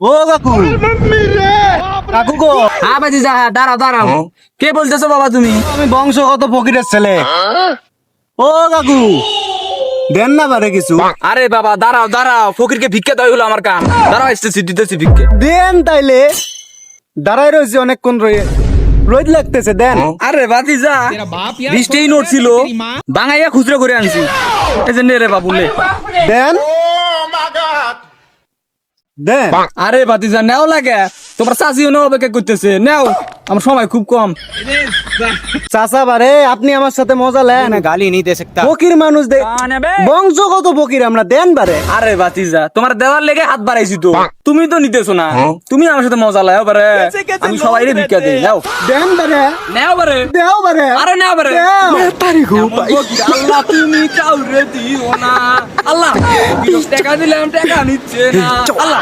ও কাকু কাকু গো, হ্যাঁ বাজি যা, দাঁড়াও দাঁড়াও। কে বলতেছো বাবা তুমি? আমি বংশগত ফকিরের ছেলে। ও কাকু, দেন না পারে কিছু? আরে বাবা দাঁড়াও দাঁড়াও, ফকিরকে ভিক্ষা দেওয়া হলো আমার কাম। দাঁড়াও, এসতেছি, দিতেছি ভিক্ষে। দেন তাইলে, দাঁড়াই রয়েছে অনেকক্ষণ রোদ লাগতেছে, দেন। আরে বাজি যা, 20টাই নোট ছিল, বাঙাইয়া খুচরো করে আনছি। এই যে নে রে বাবু লে। দেন দেন। আরে বাতিজা নেও লাগে, তোমার চাচিও নেও অপেক্ষা করতেছে, নেও, আমার সময় খুব কম। চাচা বারে, আপনি আমার সাথে মজা লেন। गाली नहीं दे सकता। ফকির মানুষ দে, বংশগত ফকির আমরা, দেন বারে। আরে বাতিজা, তোমার দেওয়ার লেগে হাত বাড়াইছি তো, তুমি তো নিতেছো না। তুমি আমার সাথে মজা লাও বারে, আমি সবাই ভিক্ষা দিই, নাও দেন বারে, নেও বারে, দেও বারে। আরে নেও বারে। দেও। আল্লাহ তুমি কাউরে দিও না, আল্লাহ টাকা দিলাম টাকা নিচ্ছে না, আল্লাহ।